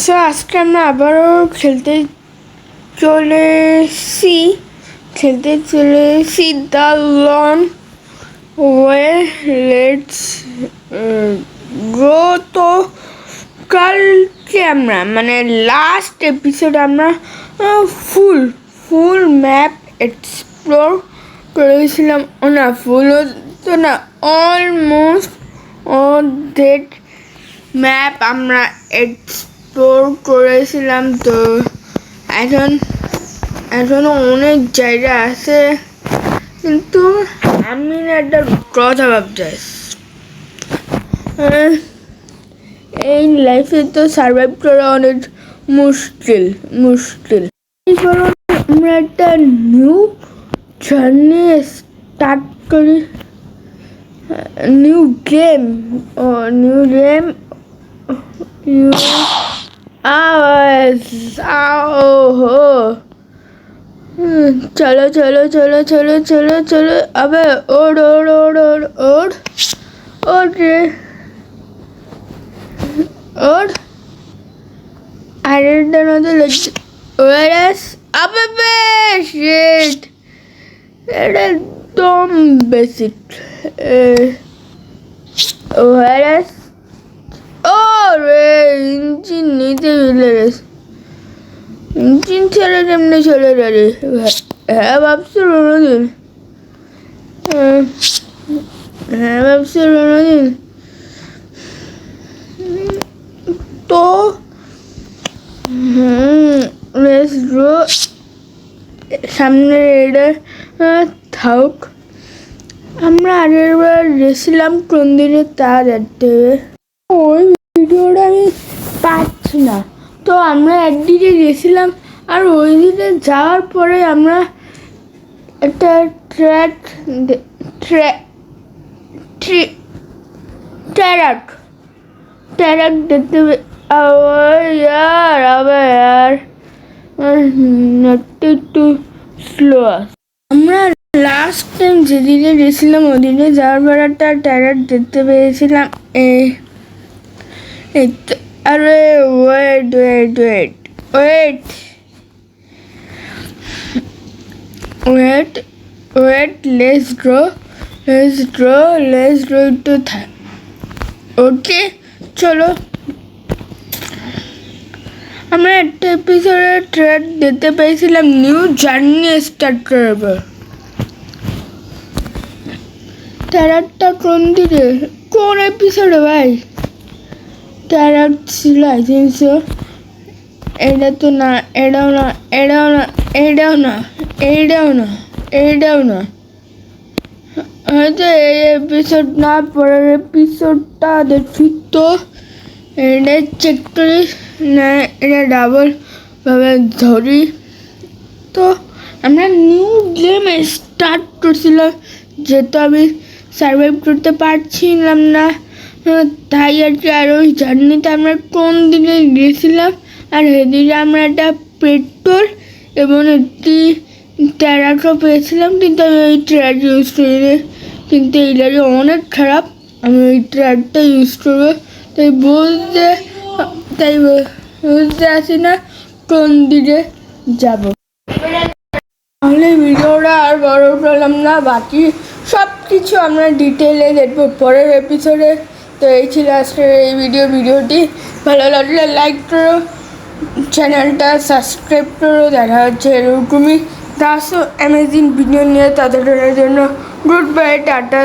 So আজকে আমরা আবারও খেলতে চলেছি the lawn way let's go. তো কালকে আমরা লাস্ট এপিসোড আমরা ফুল ম্যাপ এক্সপ্লোর করেছিলাম। না ফুল তো না, অলমোস্ট অর্ধেক ম্যাপ আমরা এক্সপ্লোর করেছিলাম। তো এখনো অনেক জায়গা আছে, কিন্তু আমি না একটা কথা ভাবছি, এই লাইফে তো সার্ভাইভ করা অনেক মুশকিল। এই কারণে আমরা একটা নিউ জার্নি স্টার্ট করি, নিউ গেম। চলো আবে ওর আরেকটা নতুন এটা একদম বেসিক। ইঞ্জিন নিতে ইঞ্জিন ছেড়ে কেমনি চলে যাবে? হ্যাঁ ভাবছি রোনাদিন, তো সামনে এটা থাক। আমরা আগের বার গেছিলাম কোন দিনে তা দেখতে হবে, ওই ভিডিওটা আমি পাচ্ছি না। তো আমরা একদিকে গেছিলাম, আর ওই দিকে যাওয়ার পরে আমরা একটা ট্র্যাক দেখতে একটু স্লো। আমরা লাস্ট টাইম যেদিকে গেছিলাম ওদিকে যাওয়ার পর একটা ট্যারাক দেখতে পেয়েছিলাম। আরে ওয়েট লেটস ড্র একটু থাক। ওকে চলো, আমরা একটা এপিসোডে ট্র্যাক দেখতে পেয়েছিলাম নিউ জার্নি স্টার্ট করবো। ট্যারাকটা কোন দিকে, কোন এপিসোডে ভাই ট্যারাক ছিল? I think so. এটা তো না, এটাও না। হয়তো এই এপিসোড না, পরের এপিসোডটা দেখি। তো এটা চেক করি না, এটা ডাবল ভাবে ধরি। তো আমরা নিউ গেম স্টার্ট করছিলাম, যেহেতু আমি সার্ভাইভ করতে পারছিলাম না, তাই আর কি। আর ওই জার্নিতে আমরা কোন দিকে গেছিলাম, আর এদিকে আমরা একটা পেট্রোল এবং একটি ট্যারাকও পেয়েছিলাম, কিন্তু আমি ওই ট্র্যাক ইউজ করিনি। কিন্তু এই লাগে অনেক খারাপ, আমি ওই ট্র্যাকটা ইউজ করবো। তাই বুঝতে আসি না কোন দিকে যাব। তাহলে ভিডিওটা আর বড় করলাম না, বাকি সব কিছু আমরা ডিটেলে দেখবো পরের এপিসোডে। তো এই ছিল আজকের এই ভিডিওটি ভালো লাগলে লাইক করো, চ্যানেলটা সাবস্ক্রাইব করো। দেখা হচ্ছে এরকমই 10 অ্যামেজিং ভিডিও নিয়ে। তাদের জন্য গুড বাই, টাটা।